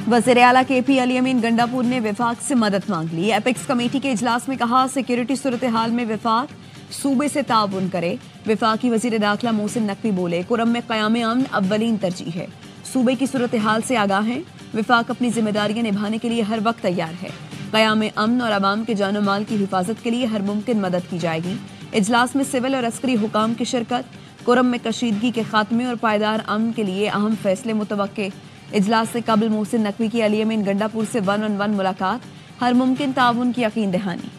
वज़ीर आला KP अली अमीन गंडापुर ने वफाक से मदद मांग ली। एपेक्स कमेटी के इजलास में कहा सिक्योरिटी सूरत हाल में वफाक सूबे से ताउन करे। वफाकी वज़ीर दाखिला मोहसिन नकवी बोले कुरम में क़याम अमन अव्वलीन तरजीह है। सूबे की सूरत हाल से आगाह है। वफाक अपनी जिम्मेदारियां निभाने के लिए हर वक्त तैयार है। क़याम अमन और अवाम के जान माल की हिफाजत के लिए हर मुमकिन मदद की जाएगी। इजलास में सिविल और अस्करी हुकाम की शिरकत। कुरम में कशीदगी के खात्मे और पायदार अमन के लिए अहम फैसले मुतवक्के। इजलास से कबल मोहसिन नकवी की अली अमीन गंडापुर से 1-on-1 मुलाकात। हर मुमकिन ताउन की यकीन दहानी।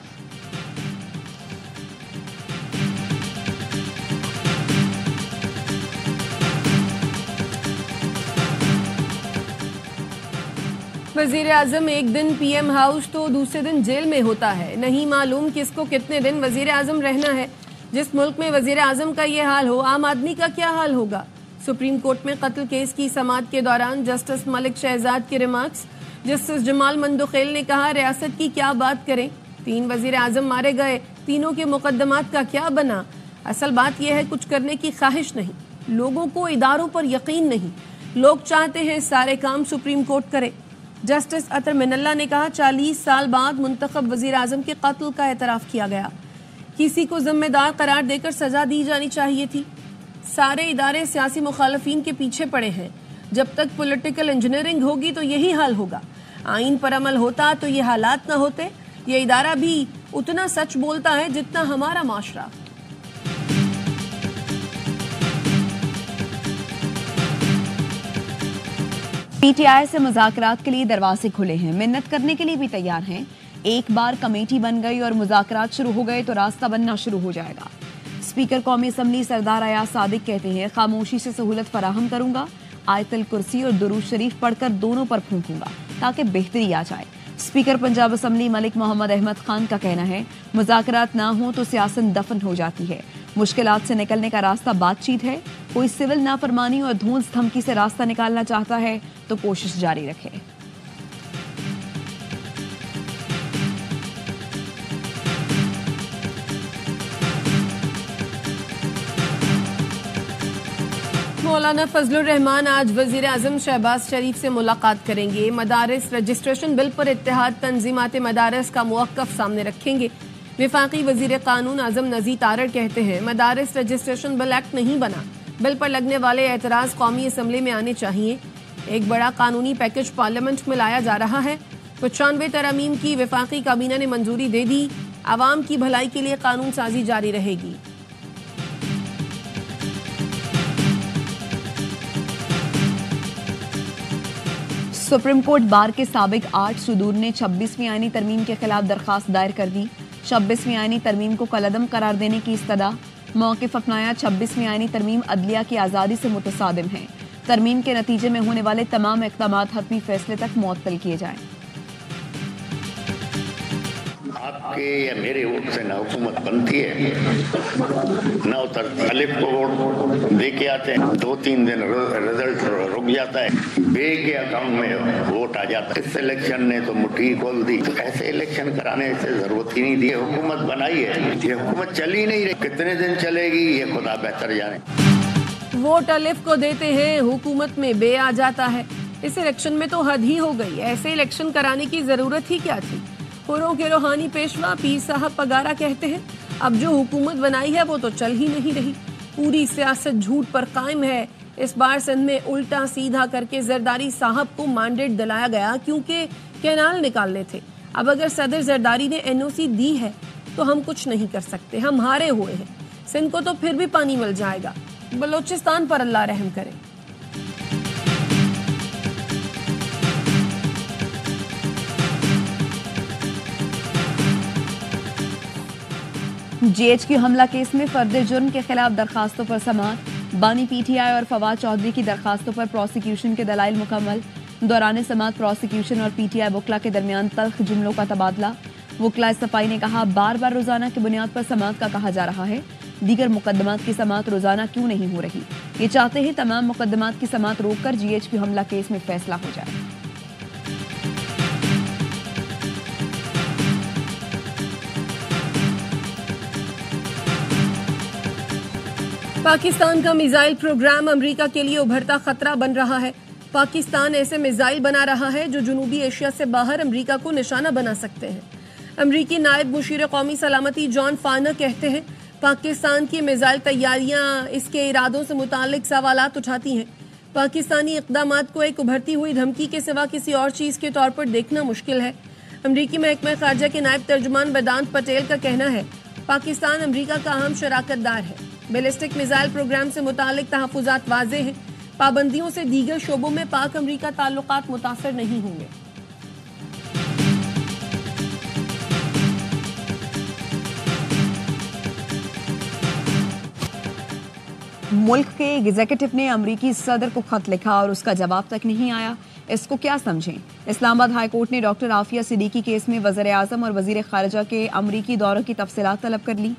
वज़ीर आज़म एक दिन PM हाउस तो दूसरे दिन जेल में होता है। नहीं मालूम किसको कितने दिन वज़ीर आज़म रहना है। जिस मुल्क में वज़ीर आज़म का ये हाल हो, आम आदमी का क्या हाल होगा। सुप्रीम कोर्ट में कत्ल केस की समाअत के दौरान जस्टिस मलिक शहजाद के रिमार्क्स। जस्टिस जमाल मंदोखेल ने कहा रियासत की क्या बात करें, 3 वज़ीर आज़म मारे गए, तीनों के मुकदमात का क्या बना। असल बात यह है कुछ करने की ख्वाहिश नहीं, लोगों को इदारों पर यकीन नहीं। लोग चाहते हैं सारे काम सुप्रीम कोर्ट करे। जस्टिस अतर मिनल्ला ने कहा 40 साल बाद मुंतखब वज़ीर आज़म के कत्ल का एतराफ़ किया गया। किसी को जिम्मेदार करार देकर सजा दी जानी चाहिए थी। सारे इदारे सियासी मुखालफीन के पीछे पड़े हैं। जब तक पॉलिटिकल इंजीनियरिंग होगी तो यही हाल होगा। आइन पर अमल होता तो ये हालात न होते। ये इदारा भी उतना सच बोलता है जितना हमारा माशरा। PTI से मुज़ाकरात के लिए दरवाजे खुले हैं। मिन्नत करने के लिए भी तैयार हैं। एक बार कमेटी बन गई और मुज़ाकरात शुरू हो गए तो रास्ता बनना शुरू हो जाएगा। स्पीकर कौमी असम्बली सरदार अयाज सादिक कहते हैं खामोशी से सहूलत फराहम करूंगा। आयतल कुर्सी और दुरूद शरीफ पढ़कर दोनों पर फूंकूंगा ताकि बेहतरी आ जाए। स्पीकर पंजाब असम्बली मलिक मोहम्मद अहमद खान का कहना है मुज़ाकरात ना हो तो सियासत दफन हो जाती है। मुश्किलात से निकलने का रास्ता बातचीत है। कोई सिविल नाफरमानी और धूंस धमकी से रास्ता निकालना चाहता है तो कोशिश जारी रखे। मौलाना फजलुर रहमान आज वज़ीर आज़म शहबाज शरीफ से मुलाकात करेंगे। मदारिस रजिस्ट्रेशन बिल पर इत्तेहाद तंजीमात मदारिस का मौक़िफ़ सामने रखेंगे। वफाकी वज़ीर कानून आज़म नज़ीर तारड़ कहते हैं मदारिस रजिस्ट्रेशन बिल एक्ट नहीं बना, बिल पर लगने वाले एतराज़ कौमी असम्बली में आने चाहिए। एक बड़ा कानूनी पैकेज पार्लियामेंट में लाया जा रहा है। 95 तरमीम की वफाकी काबीना ने मंजूरी दे दी। आवाम की भलाई के लिए कानून साजी जारी रहेगी। सुप्रीम कोर्ट बार के साबिक 8 सुदूर ने 26वीं आईनी तरमीम के खिलाफ दरखास्त दायर कर दी। 26वीं आईनी तरमीम को कलअदम करार देने की इस्तदा। मौक़िफ़ अपनाया 26वीं आईनी तरमीम अदलिया की आज़ादी से मुतसादिम है। तरमीम के नतीजे में होने वाले तमाम इक़दामात हतमी फैसले तक मुअत्तल किए जाएं। आपके या मेरे वोट से ना हुकूमत बनती है ना उतरती। अलिफ को वोट दे के आते हैं, 2-3 दिन रिजल्ट रुक जाता है, बे के अकाउंट में वोट आ जाता है। इस इलेक्शन ने तो मुट्ठी खोल दी। तो ऐसे इलेक्शन कराने से जरूरत ही नहीं दी। हुकूमत बनाई है, ये हुकूमत चली नहीं रही। कितने दिन चलेगी ये खुदा बेहतर जाने। वोट अलिफ को देते हैं, हुकूमत में बे आ जाता है। इस इलेक्शन में तो हद ही हो गई। ऐसे इलेक्शन कराने की जरूरत ही क्या थी। हुर्रों के रूहानी पेशवा पीर साहब पगारा कहते हैं अब जो हुकूमत बनाई है वो तो चल ही नहीं रही। पूरी सियासत झूठ पर कायम है। इस बार सिंध में उल्टा सीधा करके जरदारी साहब को मैंडेट दिलाया गया क्योंकि कैनाल निकालने थे। अब अगर सदर जरदारी ने NOC दी है तो हम कुछ नहीं कर सकते, हम हारे हुए हैं। सिंध को तो फिर भी पानी मिल जाएगा। बलोचिस्तान पर अल्लाह रहम करे। GHQ हमला केस में फर्द जुर्म के खिलाफ दरखास्तों पर समाअत। बानी PTI और फवाद चौधरी की दरखास्तों पर प्रोसिक्यूशन के दलाइल मुकम्मल। दौरान समाअत प्रोसिक्यूशन और PTI वकला के दरमियान तल्ख जुमलों का तबादला। वकला सफाई ने कहा बार बार रोजाना की बुनियाद पर समाअत का कहा जा रहा है। दीगर मुकदमात की समाअत रोजाना क्यों नहीं हो रही। ये चाहते हैं तमाम मुकदमात की समाअत रोककर GHQ हमला केस में फैसला हो जाए। पाकिस्तान का मिसाइल प्रोग्राम अमेरिका के लिए उभरता खतरा बन रहा है। पाकिस्तान ऐसे मिसाइल बना रहा है जो जनूबी एशिया से बाहर अमेरिका को निशाना बना सकते हैं। अमेरिकी नायब मुशीर कौमी सलामती जॉन फानर कहते हैं पाकिस्तान की मिसाइल तैयारियां इसके इरादों से मुतालिक सवालात उठाती हैं। पाकिस्तानी इक़दामात को एक उभरती हुई धमकी के सिवा किसी और चीज़ के तौर पर देखना मुश्किल है। अमरीकी महकमा ख़ारजा के नायब तर्जुमान वेदांत पटेल का कहना है पाकिस्तान अमरीका का अहम शराकतदार है। बैलिस्टिक मिसाइल प्रोग्राम से मुतालिक तहफ़्फ़ुज़ात वाज़ेह हैं। पाबंदियों से दीगर शोबों में पाक अमरीका ताल्लुकात मुतासर नहीं होंगे। मुल्क के एग्जीक्यूटिव ने अमरीकी सदर को खत लिखा और उसका जवाब तक नहीं आया। इसको क्या समझें? इस्लामाबाद हाई कोर्ट ने डॉक्टर आफिया सिद्दीकी केस में वज़ीर आज़म और वज़ीर ख़ारजा के अमरीकी दौरों की तफसीलात तलब कर ली।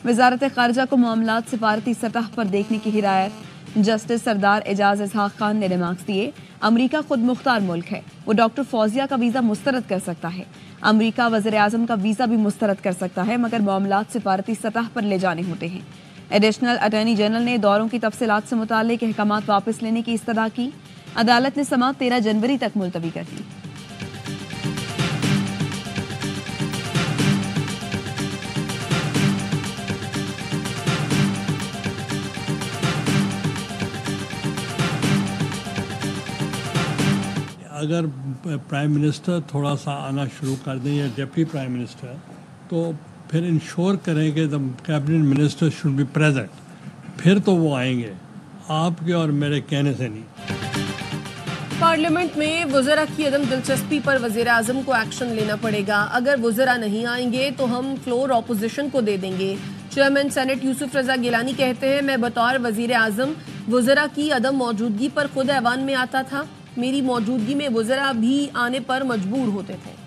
वज़ारत ख़ारजा को मामलात सिफारती सतह पर देखने की हिदायत। जस्टिस सरदार एजाज इसहाक खान ने रिमार्क्स दिए अमरीका खुद मुख्तार मुल्क है, वो डॉक्टर फौजिया का वीज़ा मुस्तरद कर सकता है। अमरीका वज़ीर आज़म का वीज़ा भी मुस्तरद कर सकता है, मगर मामलात सिफारती सतह पर ले जाने होते हैं। एडिशनल अटॉर्नी जनरल ने दौरों की तफसीलात से मुतालिक अहकामात वापस लेने की इस्तदा की। अदालत ने समाअत 13 जनवरी तक मुलतवी कर दी। अगर प्राइम मिनिस्टर थोड़ा सा आना शुरू कर दें या डिप्टी प्राइम मिनिस्टर, तो फिर इंश्योर करें कि the cabinet minister should be present, फिर तो वो आएंगे, आपके और मेरे कहने से नहीं। पार्लियामेंट में वज़रा की अदम दिलचस्पी पर वज़ीर आज़म को एक्शन लेना पड़ेगा। अगर वज़रा नहीं आएंगे तो हम फ्लोर ऑपोजिशन को दे देंगे। चेयरमैन सेनेट यूसुफ रजा गिलानी कहते हैं मैं बतौर वज़ीर आज़म वज़रा की अदम मौजूदगी पर खुद ऐवान में आता था। मेरी मौजूदगी में वज़रा भी आने पर मजबूर होते थे।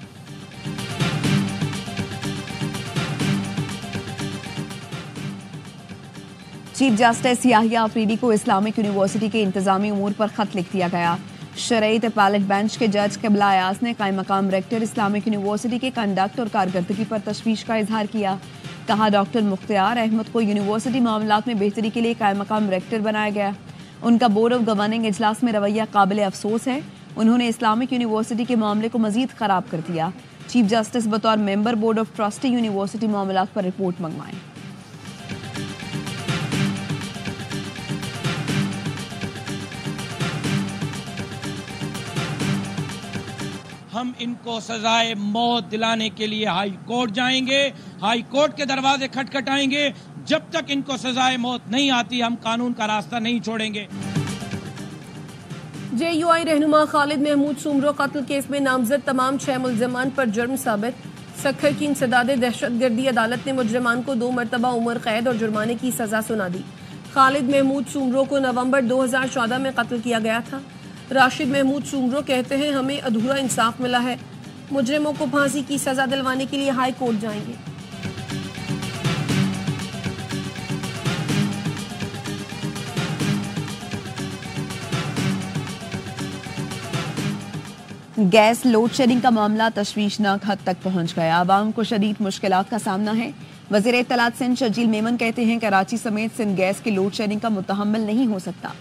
चीफ जस्टिस याहिया अफरीदी को इस्लामिक यूनिवर्सिटी के इंतजामी उमूर पर खत लिख दिया गया। शरईत पैलेट बेंच के जज क़िबला अयाज ने कायम मकाम रेक्टर इस्लामिक यूनिवर्सिटी के कंडक्ट और कारकर्दगी पर तशवीश का इजहार किया। कहा डॉक्टर मुख्तियार अहमद को यूनिवर्सिटी मामलात में बेहतरी के लिए कायम मकाम रेक्टर बनाया गया। उनका बोर्ड ऑफ गवर्निंग इजलास में रवैया काबिल अफसोस है। उन्होंने इस्लामिक यूनिवर्सिटी के मामले को मजीद खराब कर दिया। चीफ जस्टिस बतौर member board of trustee university मामलात पर रिपोर्ट मंगवाएं। हम इनको सजाए मौत दिलाने के लिए हाई कोर्ट जाएंगे, हाई कोर्ट के दरवाजे खटखटाएंगे। जब तक इनको सजाए मौत नहीं आती हम कानून का रास्ता नहीं छोड़ेंगे। JUI रहनुमा खालिद महमूद सुमरो कत्ल केस में नामजद तमाम 6 मुल्ज़िमान पर जुर्म साबित। सखर की इंसदाद दहशतगर्दी अदालत ने मुजरिमान को 2 मरतबा उम्र कैद और जुर्माने की सजा सुना दी। खालिद महमूद सुमरो को नवंबर 2014 में कत्ल किया गया था। राशिद महमूद सुमरो कहते हैं हमें अधूरा इंसाफ मिला है। मुजरिमों को फांसी की सजा दिलवाने के लिए हाई कोर्ट जाएंगे। गैस लोड शेडिंग का मामला तशवीशनाक हद तक पहुंच गया। आवाम को शदीद मुश्किलात का सामना है। वज़ीर इत्तलात सिंध शजील मेमन कहते हैं कराची समेत सिंध गैस की लोड शेडिंग का मुतहम्मिल नहीं हो सकता।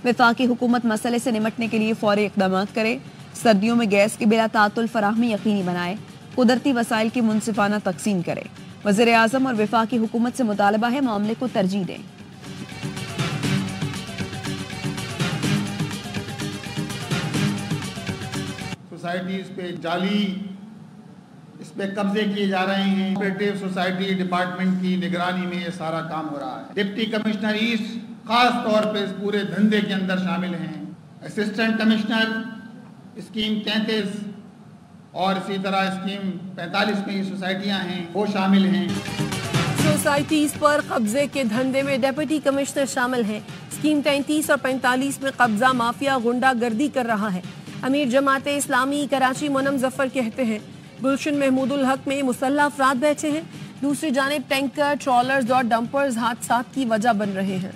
वफाकी हुकूमत मसले से निमटने के लिए फौरी इक़दामात करे। सर्दियों में गैस की बिला तातुल फराहमी यकीनी बनाए। कुदरती वसाइल की मुनसिफाना तकसीम करे। वज़ीर आज़म और वफाकी हुकूमत से मुतालबा है मामले को तरजीह दें। सोसाइटीज पे जाली इस पे कब्जे किए जा रहे हैं। कोऑपरेटिव सोसाइटी डिपार्टमेंट की निगरानी में ये सारा काम हो रहा है। डिप्टी कमिश्नर ईस्ट खास तौर पे इस पूरे धंधे के अंदर शामिल हैं। असिस्टेंट कमिश्नर स्कीम 33 और इसी तरह स्कीम 45 में ये सोसाइटियां हैं वो शामिल हैं। सोसाइटीज पर कब्जे के धंधे में डिप्टी कमिश्नर शामिल हैं। स्कीम 33 और 45 में कब्जा माफिया गुंडागर्दी कर रहा है। अमीर जमाते इस्लामी कराची मोनम जफर कहते हैं गुलशन महमूदुल हक में मुसल्लह अफराद बैठे हैं। दूसरी जानिब टैंकर, ट्रॉलर्स और डंपर्स हादसात की वजह बन रहे हैं।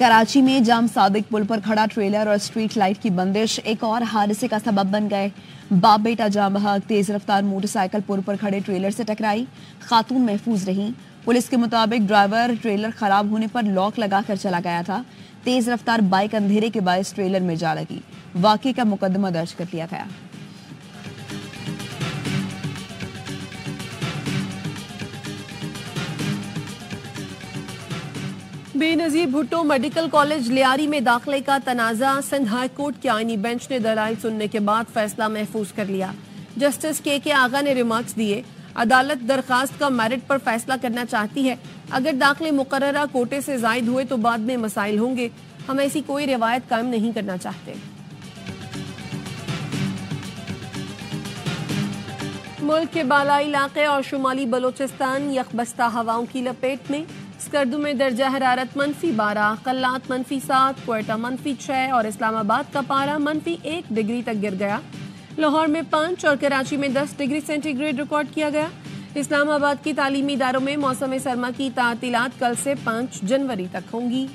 कराची में जाम सादिक पुल पर खड़ा ट्रेलर और स्ट्रीट लाइट की बंदिश एक और हादसे का सबब बन गए। बाप बेटा जाम बहक तेज रफ्तार मोटरसाइकिल पुल पर खड़े ट्रेलर से टकराई। खातून महफूज रहीं। पुलिस के मुताबिक ड्राइवर ट्रेलर खराब होने पर लॉक लगा कर चला गया था। तेज रफ्तार बाइक अंधेरे के बायस ट्रेलर में जा लगी। वाकये का मुकदमा दर्ज कर लिया गया। बेनजीर भुट्टो मेडिकल कॉलेज लियारी में दाखिले का तनाज़ा। सिंध हाई कोर्ट के आईनी बेंच ने दलाइल सुनने के बाद फैसला महफूज कर लिया। जस्टिस के आगा ने रिमार्क्स दिए। अदालत दरखास्त का मेरिट पर फैसला करना चाहती है। अगर दाखिले मुकर्ररा कोटे से जायद हुए तो बाद में मसाइल होंगे। हम ऐसी कोई रिवायत कायम नहीं करना चाहते। मुल्क के बालाई इलाके और शुमाली बलोचिस्तान यकबस्ता हवाओं की लपेट में। स्कर्दू में दर्जा हरारत -12, कल्लात -7, क्वेटा -6 और इस्लामाबाद का पारा -1 डिग्री तक गिर गया। लाहौर में 5 और कराची में 10 डिग्री सेंटीग्रेड रिकॉर्ड किया गया। इस्लामाबाद की तालीमी इदारों में मौसम सरमा की तातीलात कल से 5 जनवरी तक होंगी।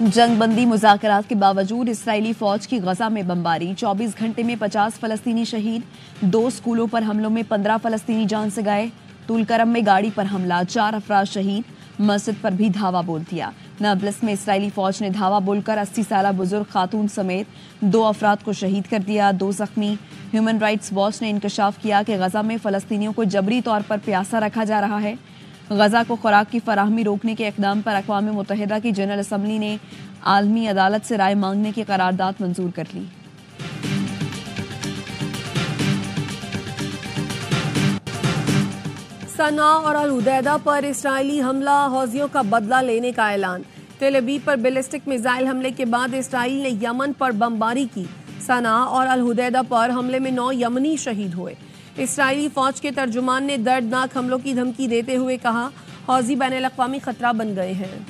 जंगबंदी मुज़ाकरात के बावजूद इसराइली फौज की गजा में बमबारी। 24 घंटे में 50 फलस्तीनी शहीद। 2 स्कूलों पर हमलों में 15 फलस्तीनी जान से गए। तुलकरम में गाड़ी पर हमला, 4 अफराद शहीद। मस्जिद पर भी धावा बोल दिया। नाब्लस में इसराइली फौज ने धावा बोलकर 80 साल बुजुर्ग खातून समेत 2 अफराद को शहीद कर दिया, 2 जख्मी। ह्यूमन राइट्स वॉच ने इंकशाफ किया कि गजा में फलस्तीनियों को जबरी तौर पर प्यासा रखा जा रहा है। गजा को खुराक की फराहमी रोकने के इक़दाम पर अक़वाम मुत्तहिदा की जनरल असम्बली ने आलमी अदालत से राय मांगने की करारदाद मंजूर कर ली। सना और अल हुदैदा पर इसराइली हमला, हौजियों का बदला लेने का ऐलान। तेल अवीव पर बैलिस्टिक मिसाइल हमले के बाद इसराइल ने यमन पर बमबारी की। सना और अल हुदैदा पर हमले में 9 यमनी शहीद हुए। इसराइली फौज के तर्जुमान ने दर्दनाक हमलों की धमकी देते हुए कहा, हौजी बैनुल-अक़वामी खतरा बन गए हैं।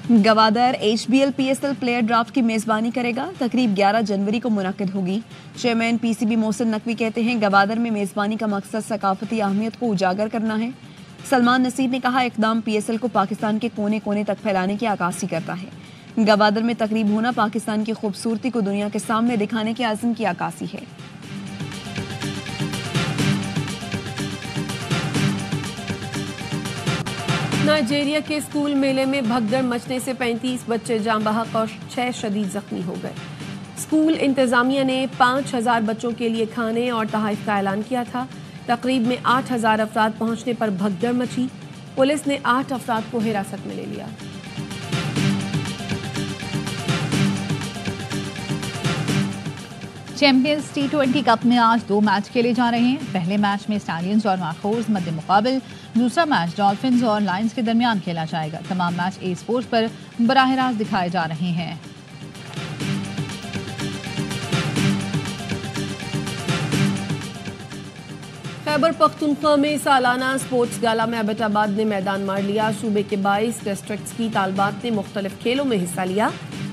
Gwadar HBL PSL player draft की मेजबानी करेगा। तकरीब 11 जनवरी को मुनक्किद होगी। चेयरमैन PCB मोहसिन नकवी कहते हैं, गवादर में मेजबानी का मकसद सकाफती अहमियत को उजागर करना है। सलमान नसीर ने कहा, इक़दाम PSL को पाकिस्तान के कोने कोने तक फैलाने की आकासी करता है। गवादर में तकरीब होना पाकिस्तान की खूबसूरती को दुनिया के सामने दिखाने के आज़म की आकासी है। नाइजीरिया के स्कूल मेले में भगदड़ मचने से 35 बच्चे जाँ बहक और 6 शदीद जख्मी हो गए। स्कूल इंतजामिया ने 5000 बच्चों के लिए खाने और तहाइफ का ऐलान किया था। तकरीब में 8000 अफराद पहुंचने पर भगदड़ मची। पुलिस ने 8 अफराद को हिरासत में ले लिया। चैंपियंस T20 कप में आज 2 मैच खेले जा रहे हैं। पहले मैच में स्टैलियंस और मैकोर्स मध्य मुकाबिल। दूसरा मैच डॉल्फिन्स और लायंस के दरमियान खेला जाएगा। तमाम मैच ए स्पोर्ट्स पर बराह रास्त दिखाए जा रहे हैं। खैबर पख्तूनख्वा में सालाना स्पोर्ट्स गाला में एबटाबाद ने मैदान मार लिया। सूबे के 22 डिस्ट्रिक्ट्स की तालबात ने मुख्तलिफ खेलों में हिस्सा लिया।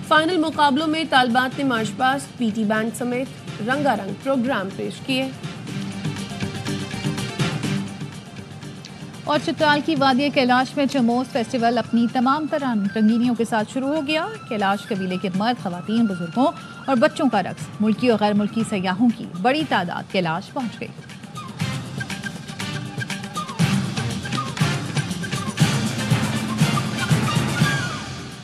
फाइनल मुकाबलों में तालबात ने मार्च पास्ट, PT बैंड समेत रंगारंग प्रोग्राम पेश किए। और चित्राल की वादी कैलाश में चमोस फेस्टिवल अपनी तमाम तरह रंगीनियों के साथ शुरू हो गया। कैलाश कबीले के मर्द, खवातीन, बुजुर्गों और बच्चों का रक्स। मुल्की और गैर मुल्की सयाहों की बड़ी तादाद कैलाश पहुंच गई।